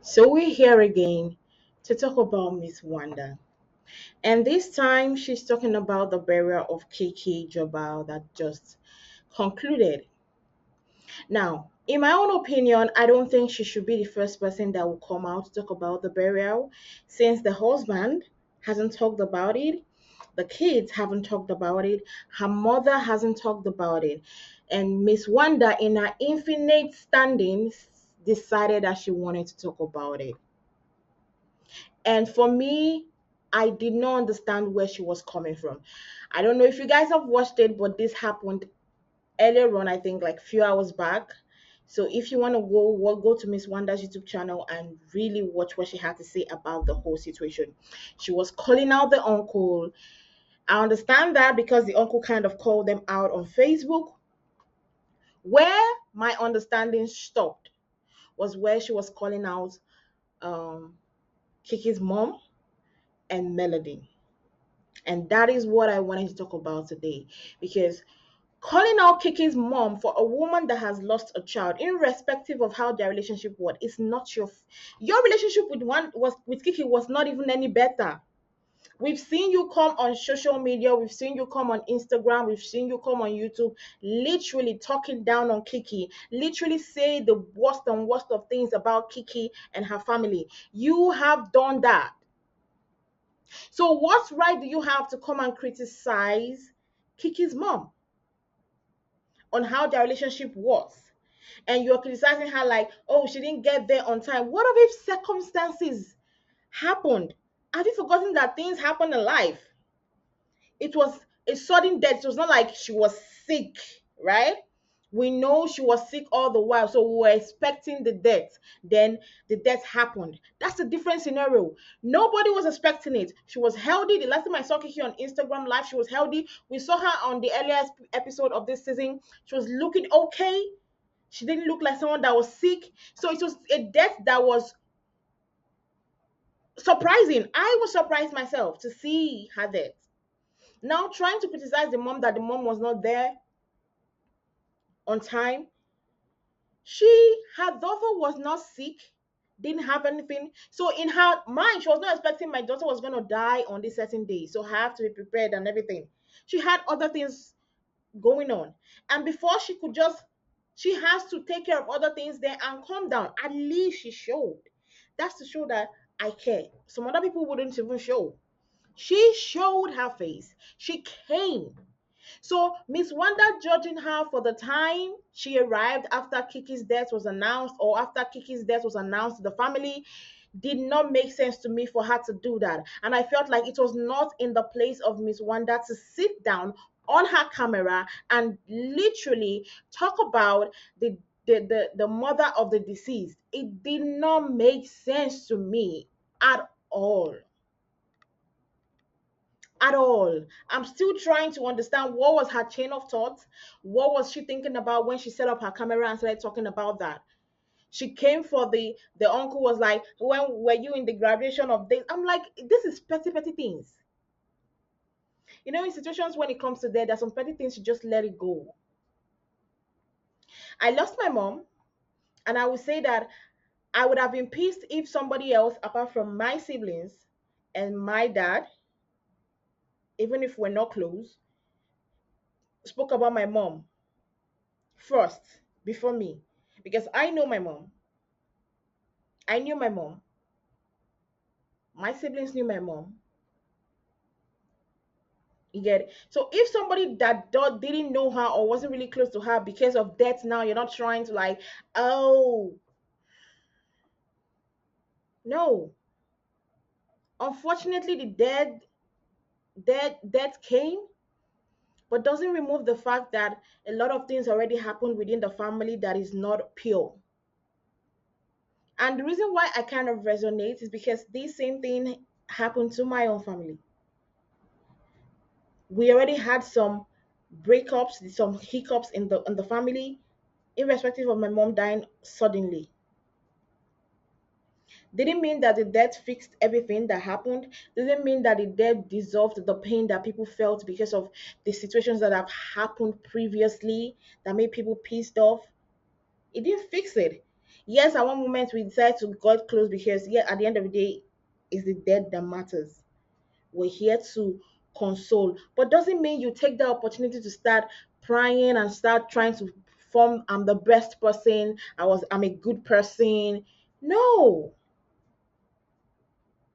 So we're here again to talk about Miss Wanda. And this time she's talking about the burial of Keke Jabbar that just concluded. Now, in my own opinion, I don't think she should be the first person that will come out to talk about the burial since the husband hasn't talked about it, the kids haven't talked about it, her mother hasn't talked about it. And Miss Wanda, in her infinite standings, decided that she wanted to talk about it. And for me, I did not understand where she was coming from. I don't know if you guys have watched it, but this happened earlier on, I think like few hours back. So if you want to go to Miss Wanda's YouTube channel and really watch what she had to say about the whole situation. She was calling out the uncle. I understand that because the uncle kind of called them out on Facebook. Where my understanding stopped was where she was calling out Kiki's mom and Melody. And that is what I wanted to talk about today. Because calling out Kiki's mom for a woman that has lost a child, irrespective of how their relationship was, is not your relationship with Kiki was not even any better. We've seen you come on social media, we've seen you come on Instagram, we've seen you come on YouTube, literally talking down on Kiki, literally say the worst and worst of things about Kiki and her family. You have done that. So, what right do you have to come and criticize Kiki's mom on how their relationship was? And you're criticizing her like, oh, she didn't get there on time. What if circumstances happened? Have you forgotten that things happen in life? It was a sudden death. It was not like she was sick, right? We know she was sick all the while, so we were expecting the death. Then the death happened. That's a different scenario. Nobody was expecting it. She was healthy. The last time I saw Kiki on Instagram Live, she was healthy. We saw her on the earliest episode of this season. She was looking okay. She didn't look like someone that was sick. So it was a death that was surprising. I was surprised myself to see her death. Now trying to criticize the mom that the mom was not there on time. Her daughter was not sick, didn't have anything. So in her mind, she was not expecting my daughter was gonna die on this certain day. So I have to be prepared and everything. She had other things going on. And before she has to take care of other things there and calm down. At least she showed. That's to show that I care. Some other people wouldn't even show. She showed her face. She came. So Miss Wanda judging her for the time she arrived after Kiki's death was announced, or after Kiki's death was announced to the family, did not make sense to me for her to do that. And I felt like it was not in the place of Miss Wanda to sit down on her camera and literally talk about the mother of the deceased. It did not make sense to me at all. At all. I'm still trying to understand what was her chain of thought. What was she thinking about when she set up her camera and started talking about that? She came for the uncle was like, when were you in the graduation of this? I'm like, this is petty things. In situations when it comes to that, there's some petty things you just let it go. I lost my mom, and I would say that I would have been pissed if somebody else, apart from my siblings and my dad, even if we're not close, spoke about my mom first before me, because I know my mom. I knew my mom. My siblings knew my mom. You get it? So if somebody that didn't know her or wasn't really close to her because of death, now you're not trying to like, oh no. Unfortunately, the death came, but doesn't remove the fact that a lot of things already happened within the family that is not pure. And the reason why I kind of resonate is because this same thing happened to my own family. We already had some breakups, some hiccups in the family, irrespective of my mom dying suddenly. Didn't mean that the death fixed everything that happened. Didn't mean that the death dissolved the pain that people felt because of the situations that have happened previously that made people pissed off. It didn't fix it. Yes, at one moment we decided to got close because yeah, at the end of the day, it's the dead that matters. We're here to console, but doesn't mean you take the opportunity to start prying and start trying to form I'm the best person, I'm a good person. No,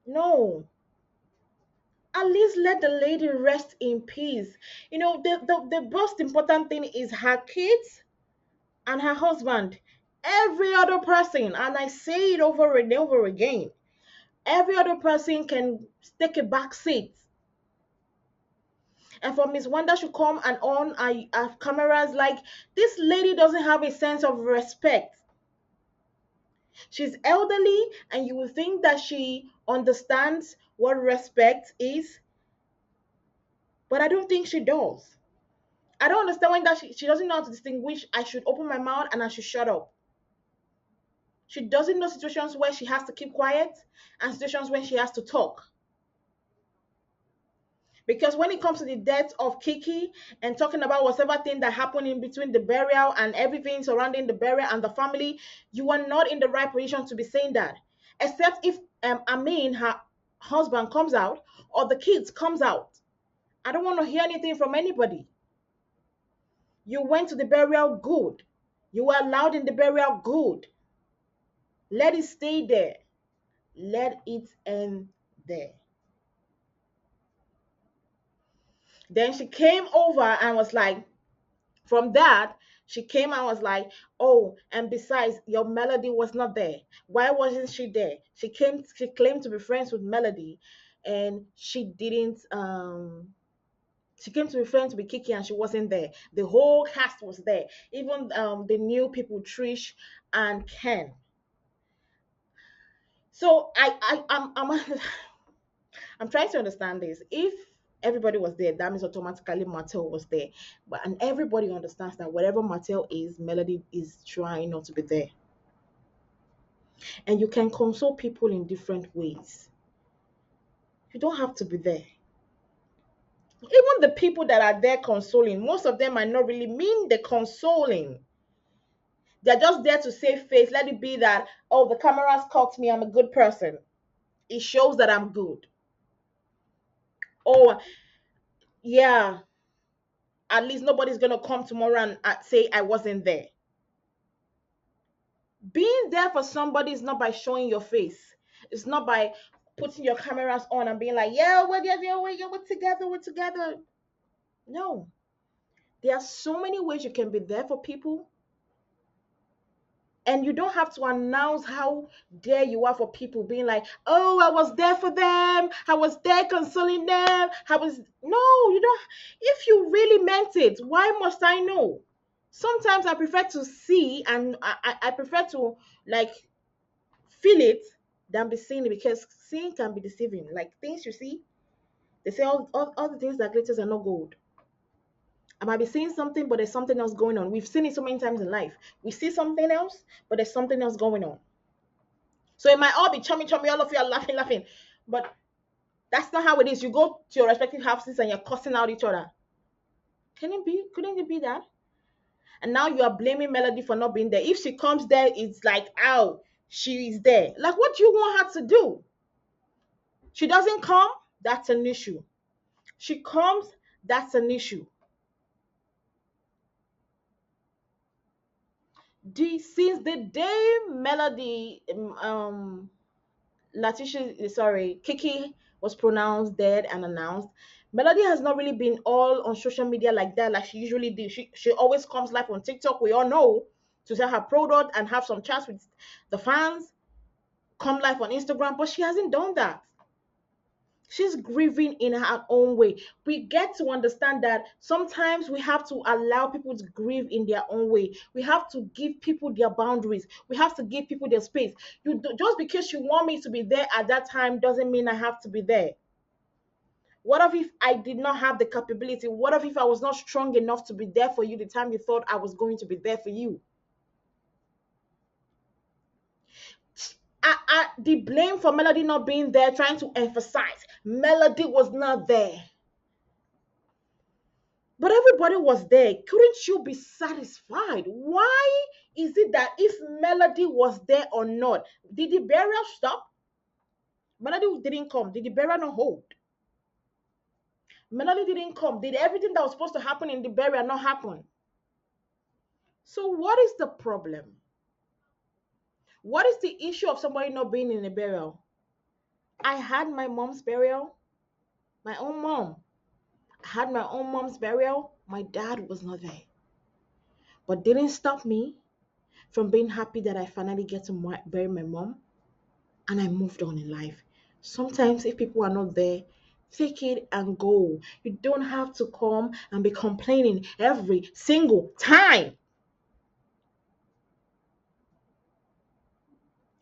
no. At least let the lady rest in peace. The most important thing is her kids and her husband. Every other person, and I say it over and over again, every other person can take a back seat. And for Miss Wanda should come and on our cameras like this lady doesn't have a sense of respect. She's elderly, and you will think that she understands what respect is, but I don't think she does. I don't understand when that she doesn't know how to distinguish. I should open my mouth and I should shut up. She doesn't know situations where she has to keep quiet and situations when she has to talk. Because when it comes to the death of Kiki and talking about whatever thing that happened in between the burial and everything surrounding the burial and the family, you are not in the right position to be saying that. Except if Amin, her husband, comes out or the kids comes out. I don't want to hear anything from anybody. You went to the burial, good. You were allowed in the burial, good. Let it stay there. Let it end there. Then she came over and was like, from that, she came and was like, oh, and besides, your Melody was not there. Why wasn't she there? She claimed to be friends with Melody, and she came to be friends with Kiki and she wasn't there. The whole cast was there. Even the new people, Trish and Ken. So I'm I'm trying to understand this. If everybody was there, that means automatically Mattel was there. And everybody understands that whatever Mattel is, Melody is trying not to be there. And you can console people in different ways. You don't have to be there. Even the people that are there consoling, most of them might not really mean the consoling. They're just there to save face. Let it be that, oh, the cameras caught me, I'm a good person. It shows that I'm good. Oh, yeah, at least nobody's gonna come tomorrow and say I wasn't there. Being there for somebody is not by showing your face. It's not by putting your cameras on and being like, yeah, we're together, we're together. No. There are so many ways you can be there for people, and you don't have to announce how there you are for people, being like, oh, I was there for them, I was there consoling them, I was no, you don't. If you really meant it, why must I know? Sometimes I prefer to see, and I prefer to like feel it than be seeing it, because seeing can be deceiving. Like things you see, they say all the things that glitters are not gold. I might be seeing something, but there's something else going on. We've seen it so many times in life. We see something else, but there's something else going on. So it might all be chummy chummy, all of you are laughing, laughing. But that's not how it is. You go to your respective houses and you're cussing out each other. Can it be? Couldn't it be that? And now you are blaming Melody for not being there. If she comes there, it's like, ow, she is there. Like, what do you want her to do? She doesn't come, that's an issue. She comes, that's an issue. Since the day Melody, Kiki was pronounced dead and announced, Melody has not really been all on social media like that, like she usually do. She always comes live on TikTok, we all know, to sell her product and have some chats with the fans, come live on Instagram, but she hasn't done that. She's grieving in her own way. We get to understand that sometimes we have to allow people to grieve in their own way. We have to give people their boundaries. We have to give people their space. Just because you want me to be there at that time doesn't mean I have to be there. What if I did not have the capability? What if I was not strong enough to be there for you the time you thought I was going to be there for you? The blame for Melody not being there, trying to emphasize Melody was not there. But everybody was there. Couldn't you be satisfied? Why Is it that if Melody was there or not, did the burial stop? Melody didn't come. Did the burial not hold? Melody didn't come. Did everything that was supposed to happen in the burial not happen? So what is the problem? What is the issue of somebody not being in a burial? I had my mom's burial, my own mom. I had my own mom's burial. My dad was not there. But didn't stop me from being happy that I finally get to bury my mom and I moved on in life. Sometimes if people are not there, take it and go. You don't have to come and be complaining every single time.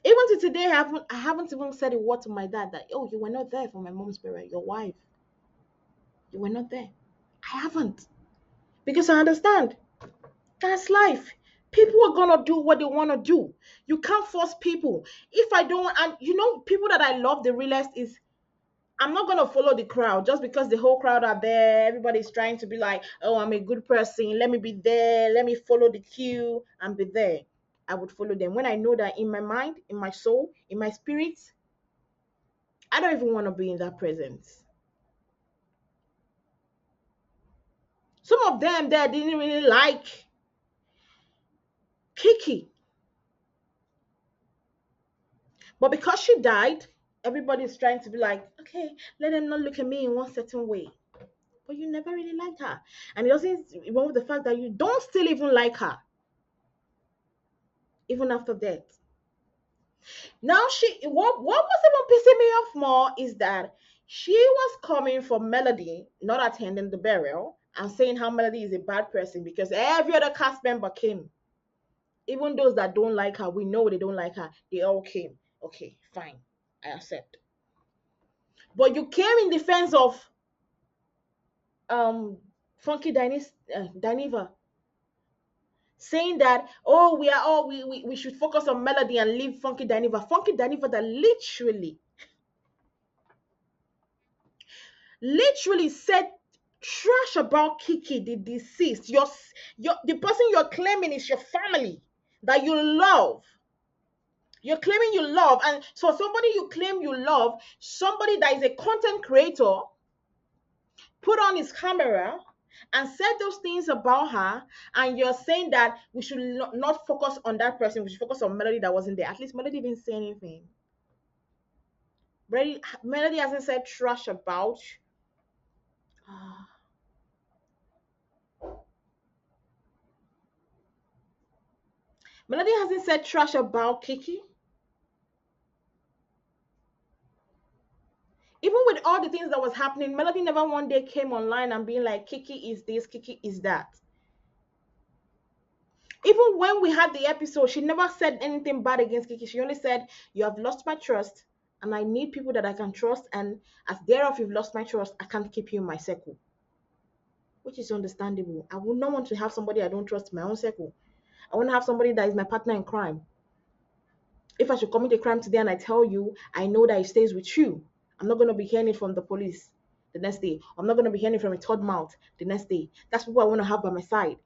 Even to today, I haven't even said a word to my dad that, oh, you were not there for my mom's burial, your wife. You were not there. I haven't. Because I understand that's life. People are gonna do what they wanna do. You can't force people. If I don't, and people that I love the realest is I'm not gonna follow the crowd just because the whole crowd are there. Everybody's trying to be like, oh, I'm a good person. Let me be there. Let me follow the queue and be there. I would follow them when I know that in my mind, in my soul, in my spirit, I don't even want to be in that presence. Some of them there didn't really like Kiki, but because she died, everybody's trying to be like, okay, let them not look at me in one certain way. But you never really liked her, and it doesn't remove the fact that you don't still even like her, even after death. Now what was even pissing me off more is that she was coming for Melody, not attending the burial, and saying how Melody is a bad person because every other cast member came. Even those that don't like her, we know they don't like her. They all came. Okay, fine. I accept. But you came in defense of Funky Dyneva, saying that, oh, we are all we should focus on Melody and leave Funky Dyneva. Funky Dyneva that literally said trash about Kiki, the deceased. Your the person you're claiming is your family that you love. You're claiming you love, and so somebody you claim you love, somebody that is a content creator, put on his camera and said those things about her, and you're saying that we should not focus on that person, we should focus on Melody that wasn't there. At least Melody didn't say anything. Melody hasn't said trash about. Melody hasn't said trash about Kiki. Even with all the things that was happening, Melody never one day came online and being like, Kiki is this, Kiki is that. Even when we had the episode, she never said anything bad against Kiki. She only said, you have lost my trust, and I need people that I can trust. And as thereof you've lost my trust, I can't keep you in my circle. Which is understandable. I would not want to have somebody I don't trust in my own circle. I want to have somebody that is my partner in crime. If I should commit a crime today and I tell you, I know that it stays with you. I'm not going to be hearing it from the police the next day. I'm not going to be hearing it from a third mouth the next day. That's what I want to have by my side.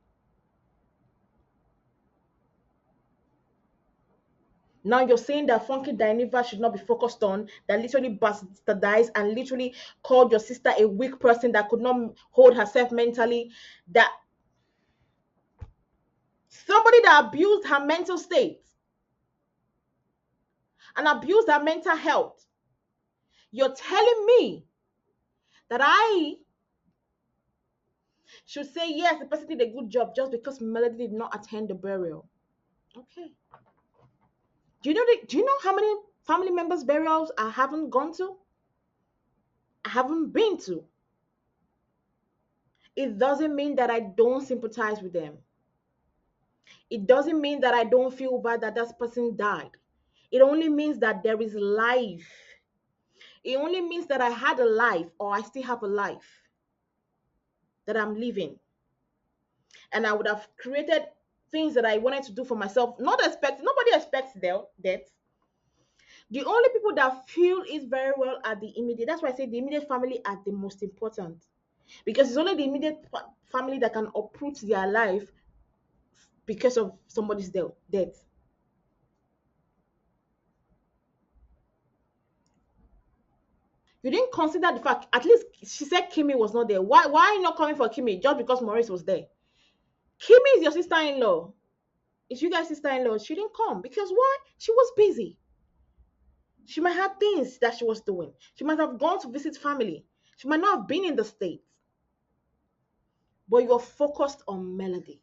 Now you're saying that Funky Dineva should not be focused on, that literally bastardized and literally called your sister a weak person that could not hold herself mentally, that somebody that abused her mental state and abused her mental health. You're telling me that I should say, yes, the person did a good job just because Melody did not attend the burial. Okay. Do you know how many family members' burials I haven't gone to? I haven't been to. It doesn't mean that I don't sympathize with them. It doesn't mean that I don't feel bad that that person died. It only means that there is life. It only means that I had a life, or I still have a life that I'm living. And I would have created things that I wanted to do for myself. Nobody expects death. The only people that feel it very well are the immediate. That's why I say the immediate family are the most important. Because it's only the immediate family that can uproot their life because of somebody's death. You didn't consider the fact, at least she said Kimmy was not there. Why are you not coming for Kimmy just because Maurice was there? Kimmy is your sister-in-law. It's you guys' sister-in-law. She didn't come because why? She was busy. She might have things that she was doing. She might have gone to visit family. She might not have been in the States. But you're focused on Melody.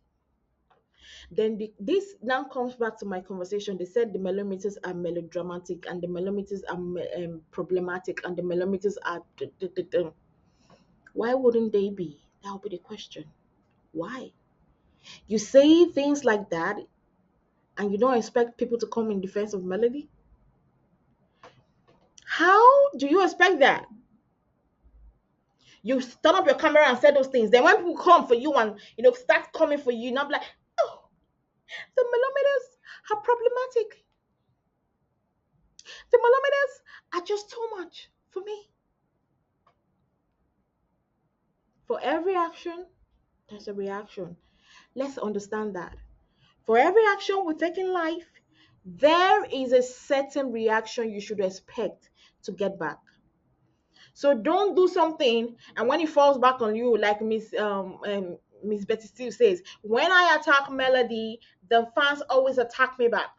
Then this now comes back to my conversation. They said the millimeters are melodramatic and the millimeters are problematic and the millimeters are. Why wouldn't they be? That would be the question. Why? You say things like that and you don't expect people to come in defense of Melody? How do you expect that? You turn up your camera and say those things. Then when people come for you and start coming for you, not like, oh, the millimeters are problematic. The millimeters are just too much for me. For every action, there's a reaction. Let's understand that. For every action we take in life, there is a certain reaction you should expect to get back. So don't do something and when it falls back on you, like Miss Betty Steele says, when I attack Melody, the fans always attack me back.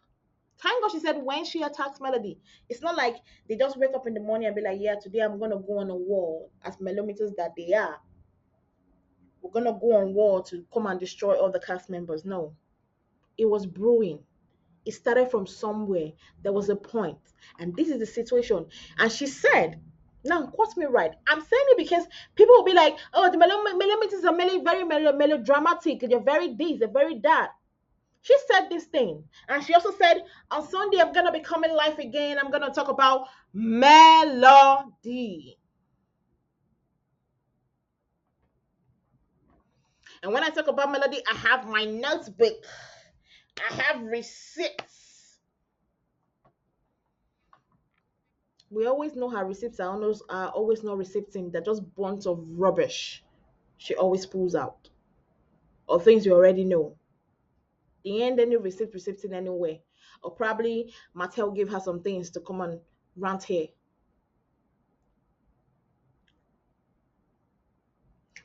Thank God she said when she attacks Melody. It's not like they just wake up in the morning and be like, yeah, today I'm gonna go on a war as millimeters that they are. We're gonna go on war to come and destroy all the cast members. No. It was brewing. It started from somewhere. There was a point. And this is the situation. And she said, now quote me right. I'm saying it because people will be like, oh, the millimeters are very melodramatic. They're very this, they're very that. She said this thing. And she also said, on Sunday, I'm going to be coming live again. I'm going to talk about melody. And when I talk about melody, I have my notebook. I have receipts. We always know her receipts are always not receipting. They're just bunch of rubbish she always pulls out. Or things you already know. The end any receipting anywhere. Or probably Mattel gave her some things to come and rant here.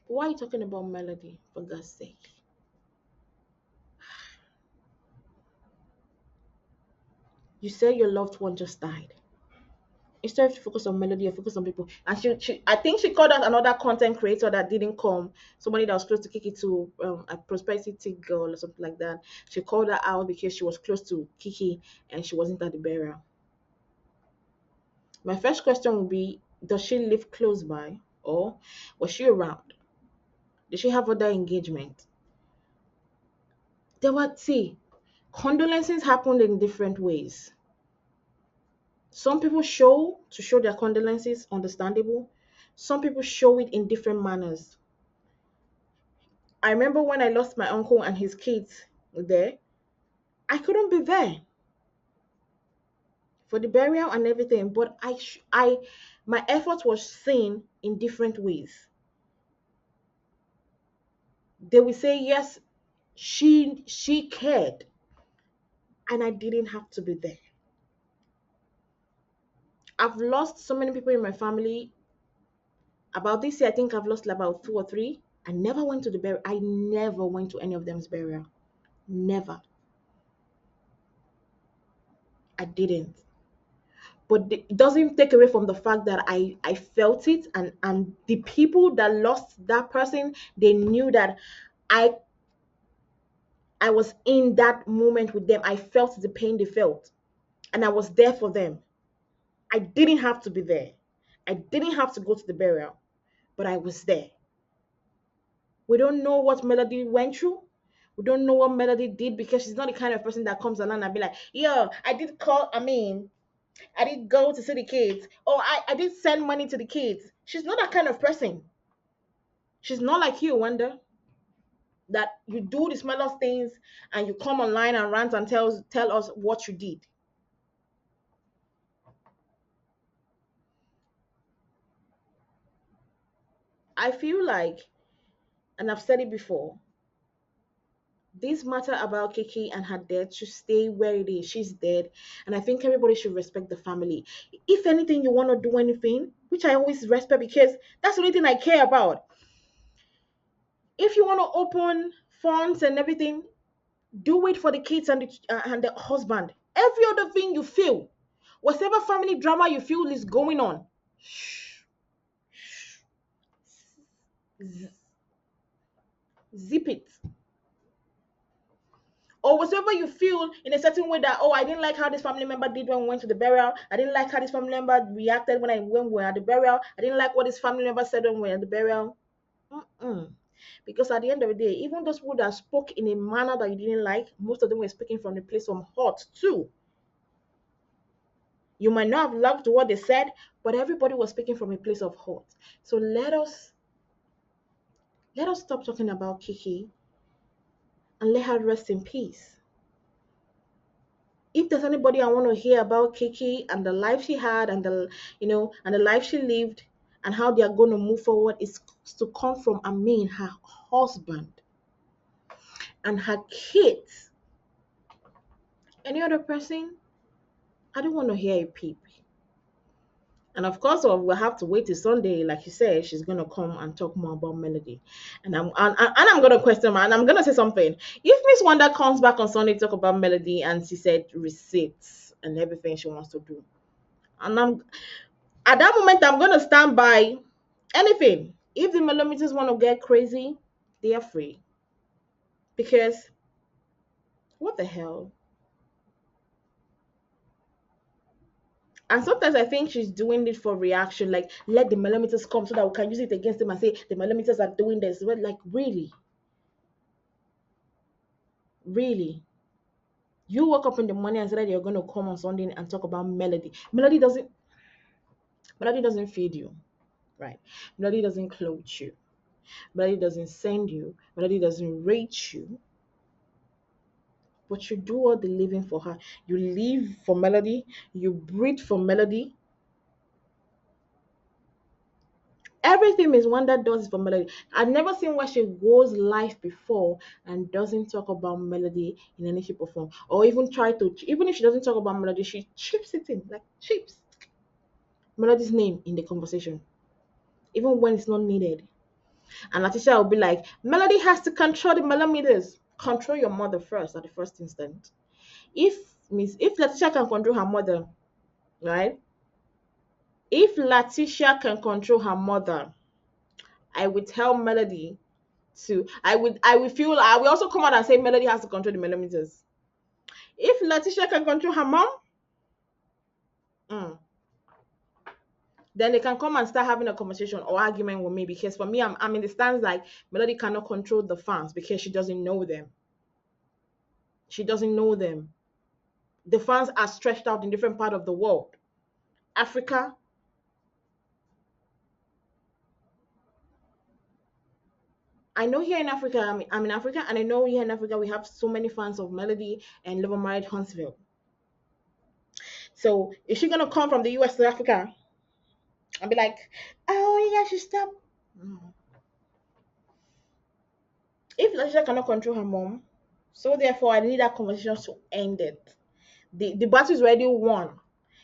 But why are you talking about melody, for God's sake? You say your loved one just died. Instead of focus on melody or focus on people. And she I think she called out another content creator that didn't come, somebody that was close to Kiki, to a prosperity girl or something like that. She called her out because she was close to Kiki and she wasn't at the burial. My first question would be, does she live close by or was she around? Did she have other engagement? There were see, condolences happened in different ways. Some people show their condolences, understandable. Some people show it in different manners. I remember when I lost my uncle and his kids there, I couldn't be there for the burial and everything, but my effort was seen in different ways. They will say yes, she cared, and I didn't have to be there. I've lost so many people in my family. About this year, I think I've lost about two or three. I never went to the burial. I never went to any of them's burial. Never. I didn't. But it doesn't take away from the fact that I felt it, and the people that lost that person, they knew that I I was in that moment with them. I felt the pain they felt, and I was there for them. I didn't have to be there. I didn't have to go to the burial, but I was there. We don't know what Melody went through. We don't know what Melody did because she's not the kind of person that comes along and be like, yo, I did go to see the kids. Oh, I did send money to the kids. She's not that kind of person. She's not like you, Wanda, that you do the smallest things and you come online and rant and tell us what you did. I feel like, and I've said it before, This matter about Kiki and her death should stay where it is. She's dead, and I think everybody should respect the family. If anything, you want to do anything, which I always respect because that's the only thing I care about. If you want to open funds and everything, do it for the kids and the husband. Every other thing you feel, whatever family drama you feel is going on, shh, z- zip it. Or whatever you feel in a certain way that, oh, I didn't like how this family member did when we went to the burial. I didn't like how this family member reacted when we were at the burial. I didn't like what this family member said when we were at the burial. Mm-mm. Because at the end of the day, even those people that spoke in a manner that you didn't like, most of them were speaking from the place of hurt too. You might not have loved what they said, but everybody was speaking from a place of hurt. So let us stop talking about Kiki and let her rest in peace. If there's anybody I want to hear about Kiki and the life she had and the life she lived and how they are going to move forward, is to come from Amin, her husband, and her kids. Any other person, I don't want to hear a peep. And of course, we'll have to wait till Sunday. Like you said, she's gonna come and talk more about Melody, and I'm gonna question her, and I'm gonna say something. If Miss Wanda comes back on Sunday to talk about Melody, and she said receipts and everything she wants to do, and I'm at that moment, I'm gonna stand by anything. If the millimeters want to get crazy, they are free. Because what the hell? And sometimes I think she's doing it for reaction, like let the millimeters come so that we can use it against them and say the millimeters are doing this. Well, like really, really. You woke up in the morning and said that you're gonna come on Sunday and talk about Melody. Melody doesn't feed you, right? Melody doesn't clothe you. Melody doesn't send you. Melody doesn't rate you. But you do all the living for her. You live for Melody, you breathe for Melody. Everything Miss Wanda does is for Melody. I've never seen where she goes live before and doesn't talk about Melody in any shape or form. Or even try to, even if she doesn't talk about Melody, she chips it in, like chips Melody's name in the conversation, even when it's not needed. And Latisha will be like, Melody has to control the millimeters. Control your mother first at the first instant. If Latisha can control her mother, right? If Letitia can control her mother, I would tell Melody I will also come out and say Melody has to control the millimeters. If Letitia can control her mom, mm, then they can come and start having a conversation or argument with me because for me, I'm in the stance like Melody cannot control the fans because she doesn't know them. She doesn't know them. The fans are stretched out in different part of the world. Africa, I know here in Africa, I'm in Africa, and I know here in Africa we have so many fans of Melody and Liver Married Huntsville. So is she gonna come from the US to Africa and be like, "Oh, you guys should stop"? Mm. If Latisha cannot control her mom, so therefore I need that conversation to end it. The battle is already won.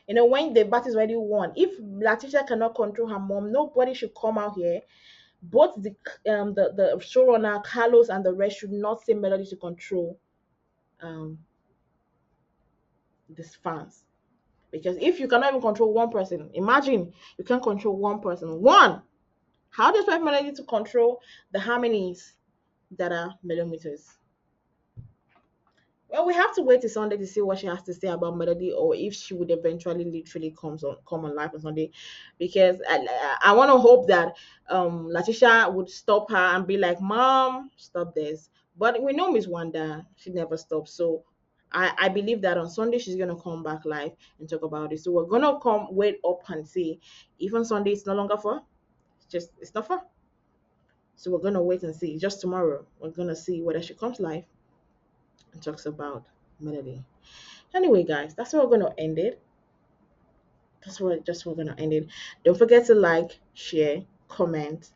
You know, when the battle is already won, if Latisha cannot control her mom, nobody should come out here. Both the showrunner Carlos and the rest should not say Melody to control um these fans. Because if you cannot even control one person, imagine you can control one person. One, how do you expect Melody to control the harmonies that are millimeters? Well, we have to wait till Sunday to see what she has to say about Melody, or if she would eventually literally come on live on Sunday, because I want to hope that Latisha would stop her and be like, "Mom, stop this." But we know Miss Wanda, she never stops. So I believe that on Sunday she's gonna come back live and talk about it. So we're gonna come wait up and see if on Sunday it's no longer for, it's not for. So we're gonna wait and see. Just tomorrow we're gonna see whether she comes live and talks about Melody. Anyway, guys, that's where we're gonna end it. We're gonna end it. Don't forget to like, share, comment.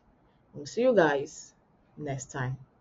We'll see you guys next time.